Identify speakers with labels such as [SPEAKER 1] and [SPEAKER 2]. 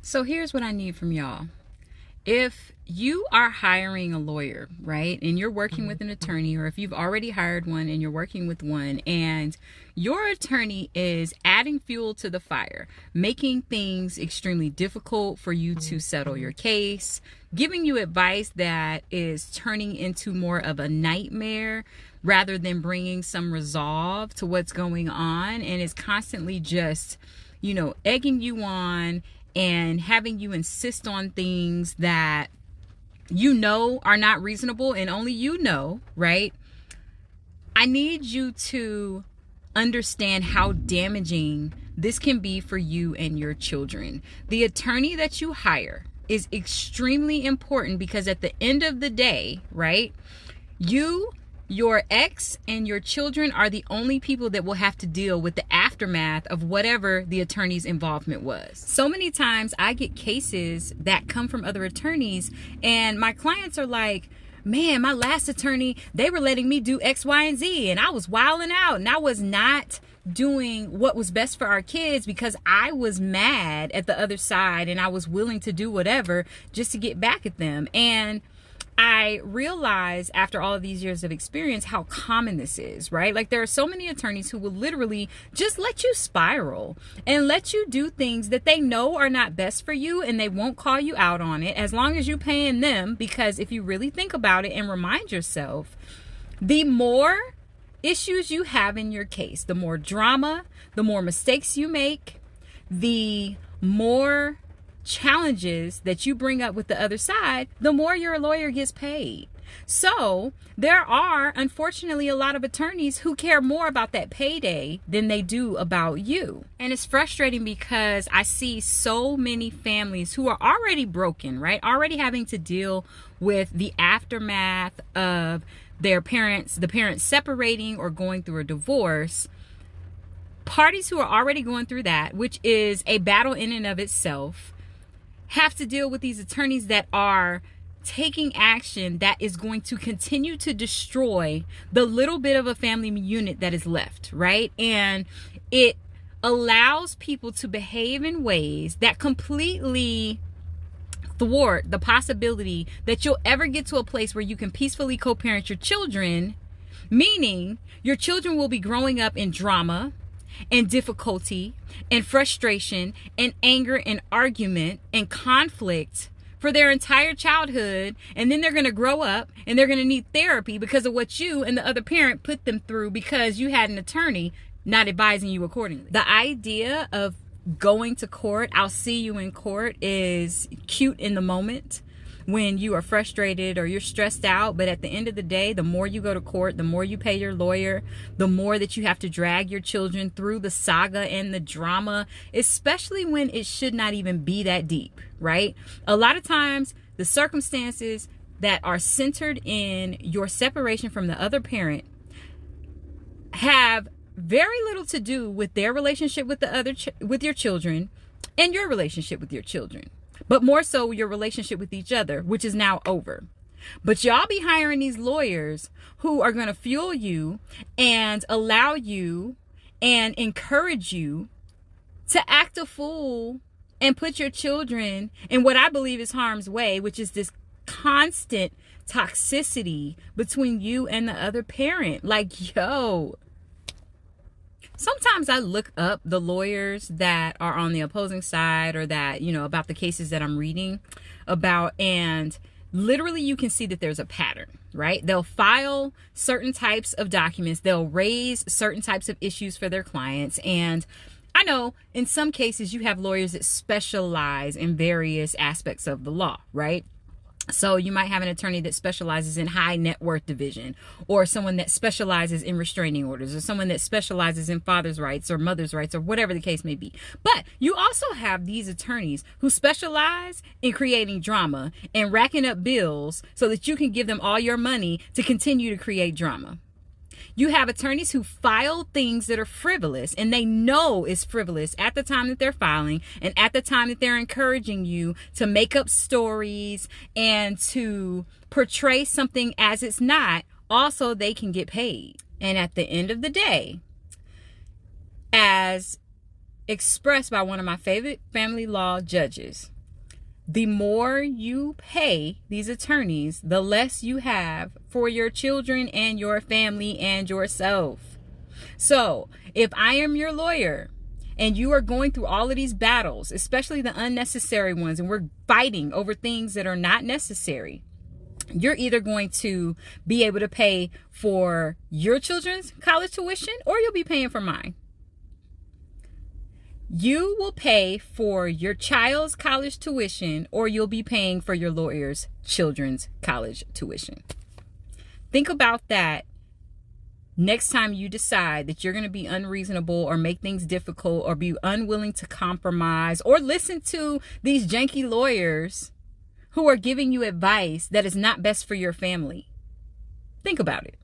[SPEAKER 1] So here's what I need from y'all. If you are hiring a lawyer, right, and you're working with an attorney, or if you've already hired one and you're working with one, and your attorney is adding fuel to the fire, making things extremely difficult for you to settle your case, giving you advice that is turning into more of a nightmare rather than bringing some resolve to what's going on, and is constantly just, egging you on and having you insist on things that are not reasonable and only right? I need you to understand how damaging this can be for you and your children. The attorney that you hire is extremely important because at the end of the day, right, your ex and your children are the only people that will have to deal with the aftermath of whatever the attorney's involvement was. So many times I get cases that come from other attorneys and my clients are like, man, my last attorney, they were letting me do X, Y, and Z, and I was wilding out and I was not doing what was best for our kids because I was mad at the other side and I was willing to do whatever just to get back at them. And I realize after all of these years of experience how common this is, right? Like there are so many attorneys who will literally just let you spiral and let you do things that they know are not best for you, and they won't call you out on it as long as you're paying them. Because if you really think about it and remind yourself, the more issues you have in your case, the more drama, the more mistakes you make, the more challenges that you bring up with the other side, the more your lawyer gets paid. So there are, unfortunately, a lot of attorneys who care more about that payday than they do about you. And it's frustrating because I see so many families who are already broken, right? Already having to deal with the aftermath of the parents separating or going through a divorce. Parties who are already going through that, which is a battle in and of itself, have to deal with these attorneys that are taking action that is going to continue to destroy the little bit of a family unit that is left, right? And it allows people to behave in ways that completely thwart the possibility that you'll ever get to a place where you can peacefully co-parent your children, meaning your children will be growing up in drama and difficulty and frustration and anger and argument and conflict for their entire childhood, and then they're going to grow up and they're going to need therapy because of what you and the other parent put them through because you had an attorney not advising you accordingly. The idea of going to court, I'll see you in court, is cute in the moment when you are frustrated or you're stressed out, but at the end of the day, the more you go to court, the more you pay your lawyer, the more that you have to drag your children through the saga and the drama, especially when it should not even be that deep, right? A lot of times the circumstances that are centered in your separation from the other parent have very little to do with their relationship with with your children and your relationship with your children, but more so your relationship with each other, which is now over. But y'all be hiring these lawyers who are going to fuel you and allow you and encourage you to act a fool and put your children in what I believe is harm's way, which is this constant toxicity between you and the other parent. Like, yo, sometimes I look up the lawyers that are on the opposing side or that, about the cases that I'm reading about, and literally you can see that there's a pattern, right? They'll file certain types of documents. They'll raise certain types of issues for their clients. And I know in some cases you have lawyers that specialize in various aspects of the law, right? So you might have an attorney that specializes in high net worth division, or someone that specializes in restraining orders, or someone that specializes in father's rights or mother's rights, or whatever the case may be. But you also have these attorneys who specialize in creating drama and racking up bills so that you can give them all your money to continue to create drama. You have attorneys who file things that are frivolous, and they know it's frivolous at the time that they're filing and at the time that they're encouraging you to make up stories and to portray something as it's not. Also, they can get paid. And at the end of the day, as expressed by one of my favorite family law judges, the more you pay these attorneys, the less you have for your children and your family and yourself. So if I am your lawyer and you are going through all of these battles, especially the unnecessary ones, and we're fighting over things that are not necessary, you're either going to be able to pay for your children's college tuition or you'll be paying for mine. You will pay for your child's college tuition or you'll be paying for your lawyer's children's college tuition. Think about that next time you decide that you're going to be unreasonable or make things difficult or be unwilling to compromise or listen to these janky lawyers who are giving you advice that is not best for your family. Think about it.